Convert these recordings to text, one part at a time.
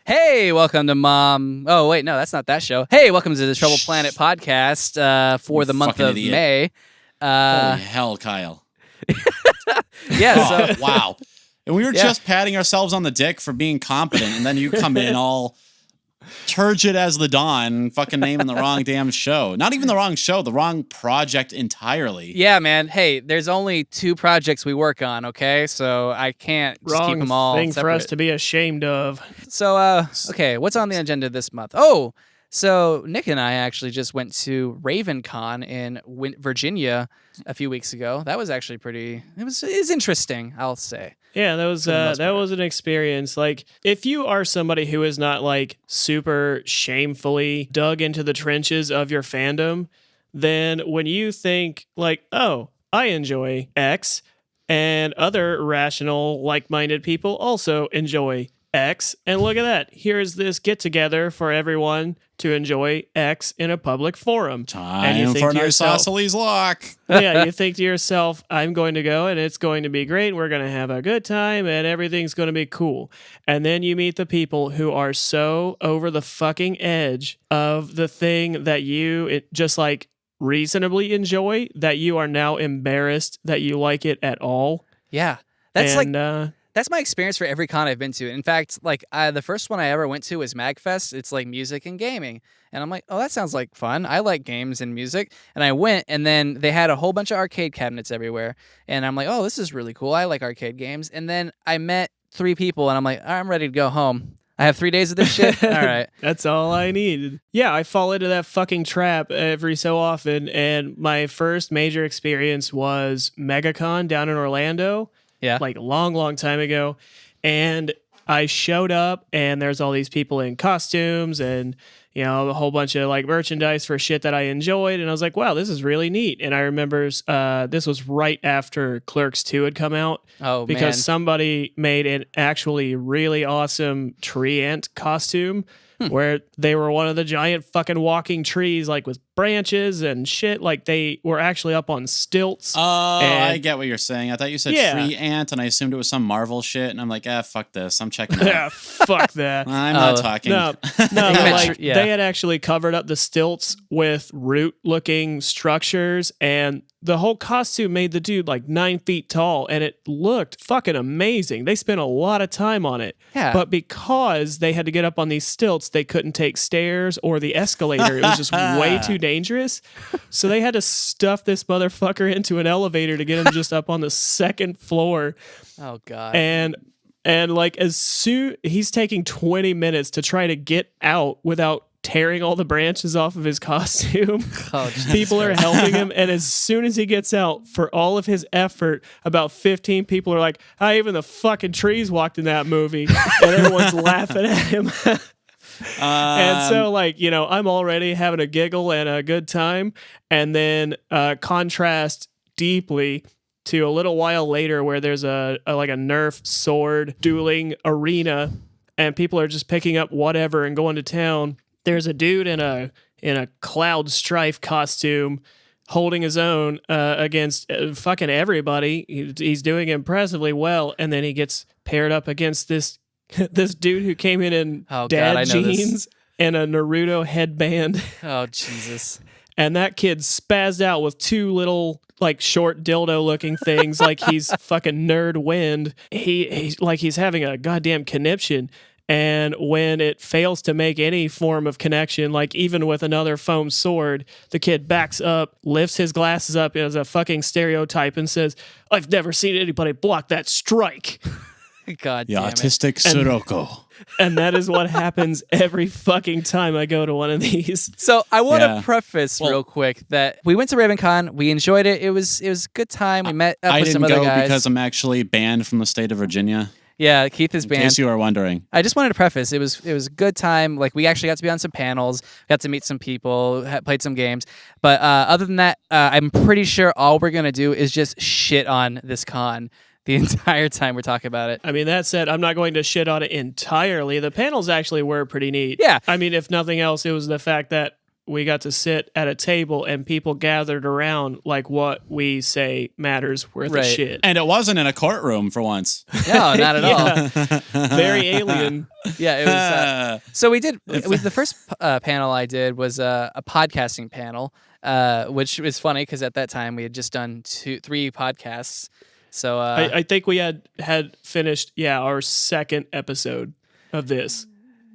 Hey, welcome to Mom. Oh, wait, no, that's not that show. Hey, welcome to the Trouble Planet podcast for the month of idiot. May. Holy hell, Kyle. Yeah, so Wow. And we were just patting ourselves on the dick for being competent, and then you come in all turgid as the dawn, fucking naming the wrong damn show. Not even the wrong show, the wrong project entirely. yeah, man. Hey, there's only 2 projects we work on, okay? So I can't just keep them all thing separate. for us to be ashamed of. So, okay, what's on the agenda this month? Oh, so Nick and I actually just went to RavenCon in Virginia a few weeks ago. That was actually it was interesting, I'll say. Yeah, that was an experience. Like, if you are somebody who is not like super shamefully dug into the trenches of your fandom, then when you think like, oh, I enjoy X, and other rational, like-minded people also enjoy X, and look at that. Here's this get-together for everyone to enjoy X in a public forum. Time for an isosceles lock. Yeah, you think to yourself, I'm going to go and it's going to be great. We're going to have a good time and everything's going to be cool. And then you meet the people who are so over the fucking edge of the thing that you just like reasonably enjoy that you are now embarrassed that you like it at all. Yeah, that's my experience for every con I've been to. In fact, like the first one I ever went to was MagFest. It's like music and gaming. And I'm like, oh, that sounds like fun. I like games and music. And I went, and then they had a whole bunch of arcade cabinets everywhere. And I'm like, oh, this is really cool. I like arcade games. And then I met 3 people, and I'm like, I'm ready to go home. I have 3 days of this shit. All right. That's all I needed. Yeah, I fall into that fucking trap every so often. And my first major experience was MegaCon down in Orlando. Yeah. Like long time ago. And I showed up and there's all these people in costumes and, you know, a whole bunch of like merchandise for shit that I enjoyed. And I was like, wow, this is really neat. And I remember this was right after Clerks 2 had come out. Oh, because somebody made an actually really awesome tree ant costume where they were one of the giant fucking walking trees, like with branches and shit. Like they were actually up on stilts. Oh, I get what you're saying. I thought you said tree ant, and I assumed it was some Marvel shit. And I'm like, fuck this. I'm checking out. Yeah, fuck that. I'm not talking. No, like they had actually covered up the stilts with root-looking structures, and the whole costume made the dude like 9 feet tall, and it looked fucking amazing. They spent a lot of time on it. Yeah. But because they had to get up on these stilts, they couldn't take stairs or the escalator. It was just way too dangerous. So they had to stuff this motherfucker into an elevator to get him just up on the 2nd floor. Oh, God. And like as soon he's taking 20 minutes to try to get out without tearing all the branches off of his costume. Oh, people are helping him, and as soon as he gets out, for all of his effort, about 15 people are like, even the fucking trees walked in that movie, and everyone's laughing at him. And so, like, you know, I'm already having a giggle and a good time, and then contrast deeply to a little while later where there's a Nerf sword dueling arena, and people are just picking up whatever and going to town. There's a dude in a Cloud Strife costume holding his own against fucking everybody. He's doing impressively well, and then he gets paired up against this dude who came in dad jeans and a Naruto headband. Oh, Jesus. And that kid spazzed out with 2 little like short dildo looking things like he's fucking nerd wind. He's like he's having a goddamn conniption. And when it fails to make any form of connection, like even with another foam sword, the kid backs up, lifts his glasses up as a fucking stereotype and says, I've never seen anybody block that strike. God the damn autistic Sirocco. And that is what happens every fucking time I go to one of these. So I want to preface real quick that we went to RavenCon. We enjoyed it. It was a good time. We met up with some other guys. I didn't go because I'm actually banned from the state of Virginia. Yeah, Keith is banned. In case you are wondering. I just wanted to preface, it was a good time. Like, we actually got to be on some panels, got to meet some people, played some games. But other than that, I'm pretty sure all we're going to do is just shit on this con the entire time we're talking about it. I mean, that said, I'm not going to shit on it entirely. The panels actually were pretty neat. Yeah. I mean, if nothing else, it was the fact that we got to sit at a table and people gathered around like what we say matters worth of shit. And it wasn't in a courtroom for once. No, not at all. Very alien. Yeah, it was. So we did. The first panel I did was a podcasting panel, which was funny because at that time we had just done 3 podcasts. So I think we had finished our second episode of this.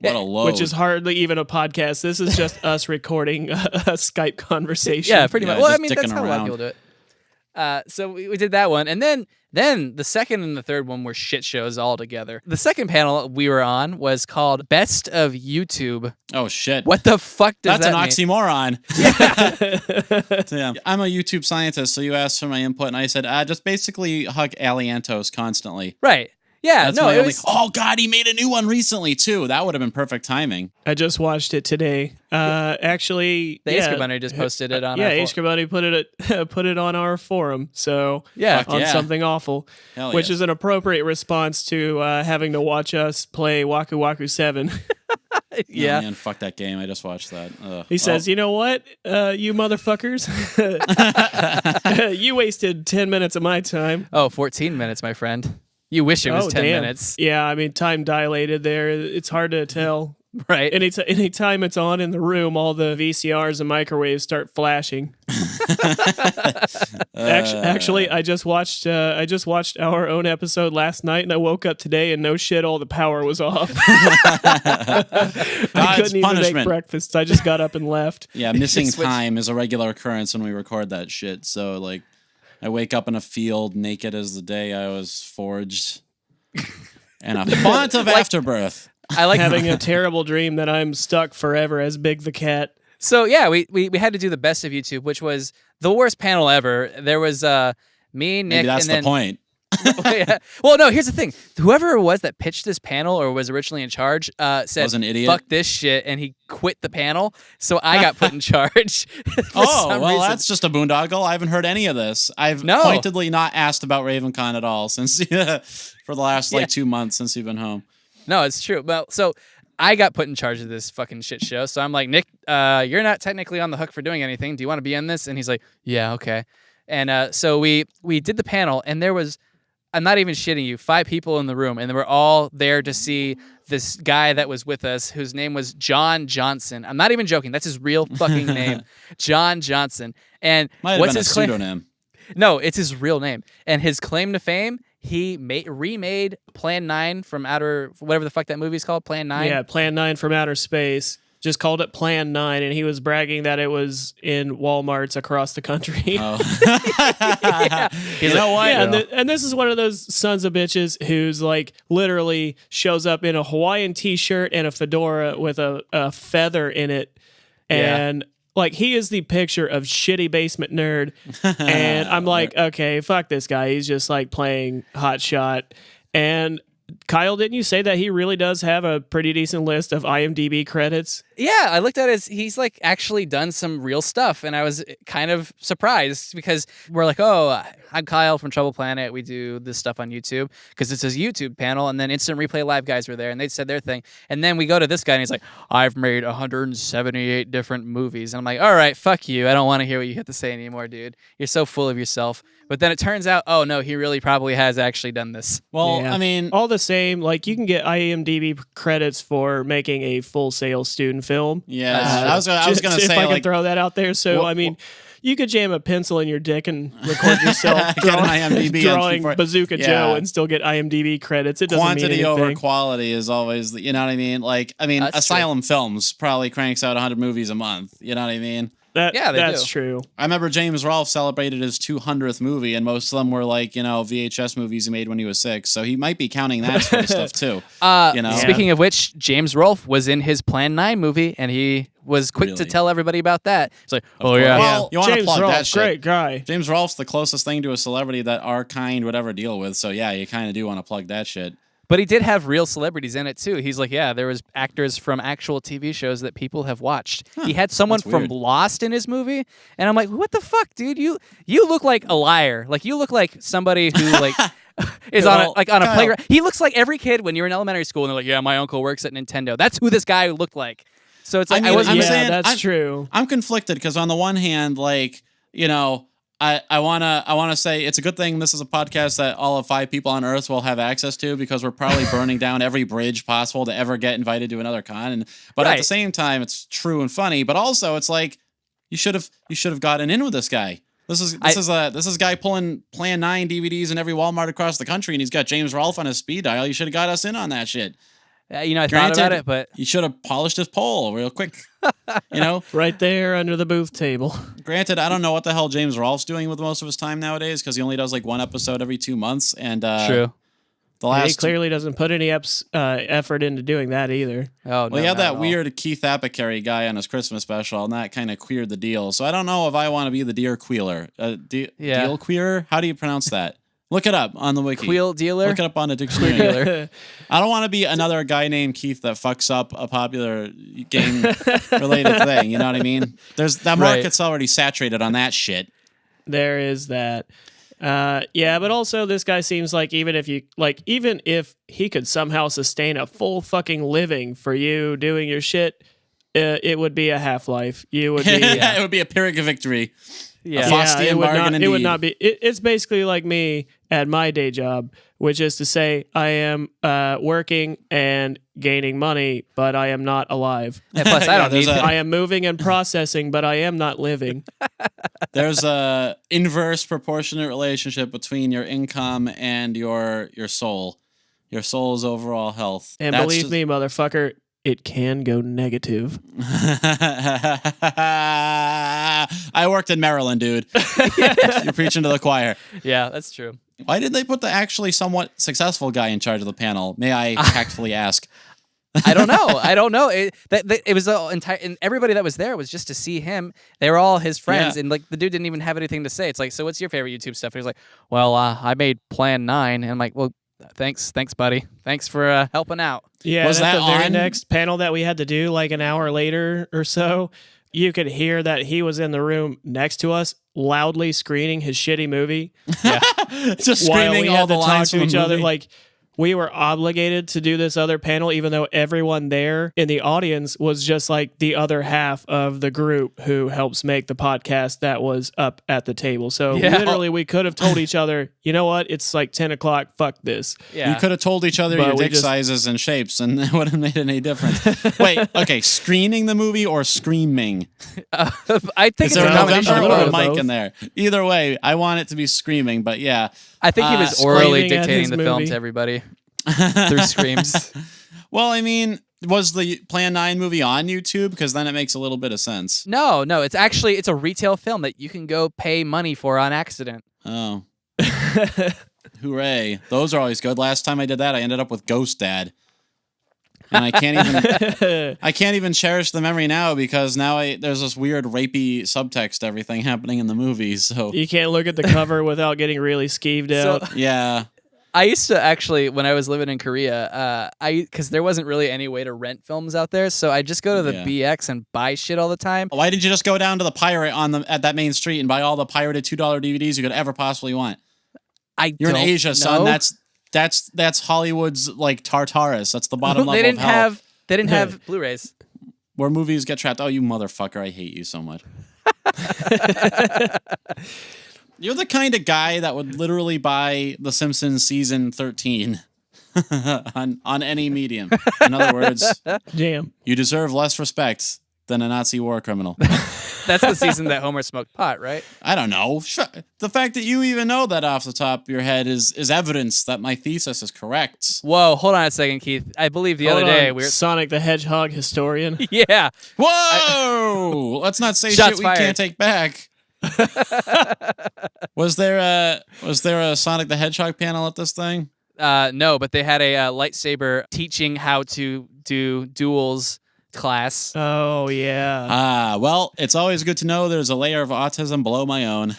What a load. Which is hardly even a podcast. This is just us recording a Skype conversation. Yeah, pretty much. Well, I mean, that's how a lot of around. people do it. So we did that one. And then the second and the third one were shit shows all together. The second panel we were on was called Best of YouTube. Oh, shit. What the fuck does That's that mean? an oxymoron. Yeah. I'm a YouTube scientist, so you asked for my input, and I said, just basically hug Aliantos constantly. Right. Yeah, That's no, my it only. was... Oh God, he made a new one recently too. That would have been perfect timing. I just watched it today. Actually, the Asker Bunny just posted it on. Asker Bunny put it on our forum. So on Something Awful, which is an appropriate response to having to watch us play Waku Waku 7. Yeah, oh, man, fuck that game. I just watched that. He says, "You know what, you motherfuckers, you wasted 10 minutes of my time." Oh, 14 minutes, my friend. You wish it was 10 minutes. Yeah, I mean, time dilated there. It's hard to tell. Right. Anytime it's on in the room, all the VCRs and microwaves start flashing. Actually, I just watched our own episode last night, and I woke up today, and no shit, all the power was off. I couldn't even make breakfast. I just got up and left. Yeah, missing time is a regular occurrence when we record that shit. So, like, I wake up in a field naked as the day I was forged, and a font of afterbirth. I like having a terrible dream that I'm stuck forever as Big the Cat. So yeah, we had to do the best of YouTube, which was the worst panel ever. There was me, Nick, Maybe that's and then the point. Yeah. Well, no, here's the thing. Whoever it was that pitched this panel or was originally in charge said, was an idiot. Fuck this shit, and he quit the panel, so I got put in charge. That's just a boondoggle. I haven't heard any of this. I've pointedly not asked about RavenCon at all since for the last 2 months since you've been home. No, it's true. Well, so I got put in charge of this fucking shit show, so I'm like, Nick, you're not technically on the hook for doing anything. Do you want to be in this? And he's like, yeah, okay. And so we did the panel, and there was, I'm not even shitting you, 5 people in the room, and they were all there to see this guy that was with us, whose name was John Johnson. I'm not even joking. That's his real fucking name, John Johnson. And what's his pseudonym? No, it's his real name. And his claim to fame, he remade Plan 9 from whatever the fuck that movie's called, Plan 9. Yeah, Plan 9 from Outer Space. Just called it Plan 9, and he was bragging that it was in Walmarts across the country. Oh. Yeah. You know what? Yeah, and this is one of those sons of bitches who's like literally shows up in a Hawaiian t-shirt and a fedora with a feather in it. And like, he is the picture of shitty basement nerd. And I'm like, okay, fuck this guy. He's just like playing hot shot. And Kyle, didn't you say that he really does have a pretty decent list of IMDb credits? Yeah, I looked at it. He's like actually done some real stuff, and I was kind of surprised because we're like, oh, I'm Kyle from Trouble Planet. We do this stuff on YouTube because it's his YouTube panel, and then Instant Replay Live guys were there, and they said their thing. And then we go to this guy, and he's like, I've made 178 different movies. And I'm like, all right, fuck you. I don't want to hear what you have to say anymore, dude. You're so full of yourself. But then it turns out, oh, no, he really probably has actually done this. Well, I mean, all the same, like, you can get IMDb credits for making a Full Sail student film. Yeah, I was going to say, if I like, can throw that out there. So, I mean, you could jam a pencil in your dick and record yourself drawing Bazooka Joe and still get IMDb credits. It doesn't quantity mean over quality is always, you know what I mean? Like, I mean, Asylum Films probably cranks out 100 movies a month. You know what I mean? That's true. I remember James Rolfe celebrated his 200th movie, and most of them were like, VHS movies he made when he was 6. So he might be counting that sort of stuff too. Speaking of which, James Rolfe was in his Plan 9 movie, and he was quick to tell everybody about that. It's like, oh yeah, well, you want to plug Rolfe, that shit. Great guy. James Rolfe's the closest thing to a celebrity that our kind would ever deal with. So yeah, you kind of do want to plug that shit. But he did have real celebrities in it too. He's like, yeah, there was actors from actual TV shows that people have watched. He had someone from Lost in his movie, and I'm like, what the fuck, dude? You look like a liar. Like, you look like somebody who like is on a playground. He looks like every kid when you're in elementary school, and they're like, yeah, my uncle works at Nintendo. That's who this guy looked like. So it's like, that's true. I'm conflicted because on the one hand, like, you know, I wanna say it's a good thing this is a podcast that all of 5 people on Earth will have access to, because we're probably burning down every bridge possible to ever get invited to another con. But at the same time, it's true and funny. But also, it's like you should have gotten in with this guy. This is a guy pulling Plan 9 DVDs in every Walmart across the country, and he's got James Rolfe on his speed dial. You should have got us in on that shit. I thought about it, but you should have polished his pole real quick. You know, right there under the booth table. Granted, I don't know what the hell James Rolfe's doing with most of his time nowadays, because he only does like 1 episode every 2 months. And true, he clearly doesn't put any effort into doing that either. Oh, well, he had that weird Keith Apicary guy on his Christmas special, and that kind of queered the deal. So I don't know if I want to be the deal queeler. Deal queerer? How do you pronounce that? Look it up on the wiki. Queel dealer? Look it up on the dictionary. I don't want to be another guy named Keith that fucks up a popular game-related thing. You know what I mean? That market's already saturated on that shit. There is that. Yeah, but also this guy seems like even if he could somehow sustain a full fucking living for you doing your shit, it would be a Half-Life. You would be it would be a Pyrrhic victory. Yeah, it would not be. It's basically like me at my day job, which is to say I am working and gaining money, but I am not alive. And plus, I am moving and processing, but I am not living. There's a inverse proportionate relationship between your income and your soul. Your soul's overall health. And believe me, motherfucker, it can go negative. I worked in Maryland, dude. You're preaching to the choir. Yeah, that's true. Why did they put the actually somewhat successful guy in charge of the panel? May I tactfully ask? I don't know. It was the entire, and everybody that was there was just to see him. They were all his friends, and like the dude didn't even have anything to say. It's like, so what's your favorite YouTube stuff? And he's like, well, I made Plan 9, and I'm like, well, thanks, buddy. Thanks for helping out. Yeah, was that the very next panel that we had to do like an hour later or so? You could hear that he was in the room next to us, loudly screening his shitty movie. Yeah, just screaming all the lines to each other. Like, we were obligated to do this other panel, even though everyone there in the audience was just like the other half of the group who helps make the podcast that was up at the table. So literally, we could have told each other, you know what? It's like 10 o'clock. Fuck this. Yeah. You could have told each other your dick sizes and shapes, and it wouldn't have made any difference. Wait, okay, screening the movie or screaming? I think is there a November or a mic in there? Either way, I want it to be screaming, but yeah. I think he was orally dictating the film to everybody through screams. Well, I mean, was the Plan 9 movie on YouTube? Because then it makes a little bit of sense. No, it's a retail film that you can go pay money for on accident. Oh. Hooray. Those are always good. Last time I did that, I ended up with Ghost Dad. And I can't even cherish the memory now, because now there's this weird rapey subtext to everything happening in the movie. So you can't look at the cover without getting really skeeved out. Yeah. I used to actually, when I was living in Korea, because there wasn't really any way to rent films out there, so I just go to the BX and buy shit all the time. Why did you just go down to the pirate at that main street and buy all the pirated $2 DVDs you could ever possibly want? You're in Asia, son. That's Hollywood's like Tartarus. That's the bottom level of hell. They didn't have Blu-rays. Where movies get trapped. Oh, you motherfucker. I hate you so much. You're the kind of guy that would literally buy The Simpsons season 13 on any medium. In other words, damn, you deserve less respect than a Nazi war criminal. That's the season that Homer smoked pot, right? I don't know. The fact that you even know that off the top of your head is evidence that my thesis is correct. Whoa, hold on a second, Keith. I believe the other day we were Sonic the Hedgehog historian. Yeah. Whoa! Let's not say shit we can't take back. Was there a Sonic the Hedgehog panel at this thing? No, but they had a lightsaber teaching how to do duels class. Oh yeah. Well, it's always good to know there's a layer of autism below my own.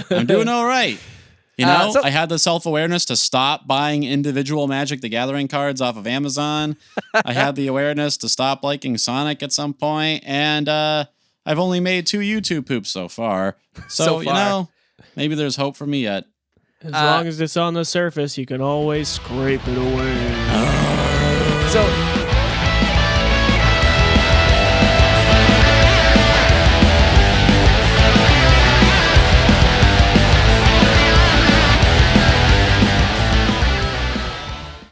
I'm doing all right. You know, I had the self-awareness to stop buying individual Magic the Gathering cards off of Amazon. I had the awareness to stop liking Sonic at some point, and I've only made 2 YouTube poops so far. So you know, maybe there's hope for me yet. As long as it's on the surface, you can always scrape it away. So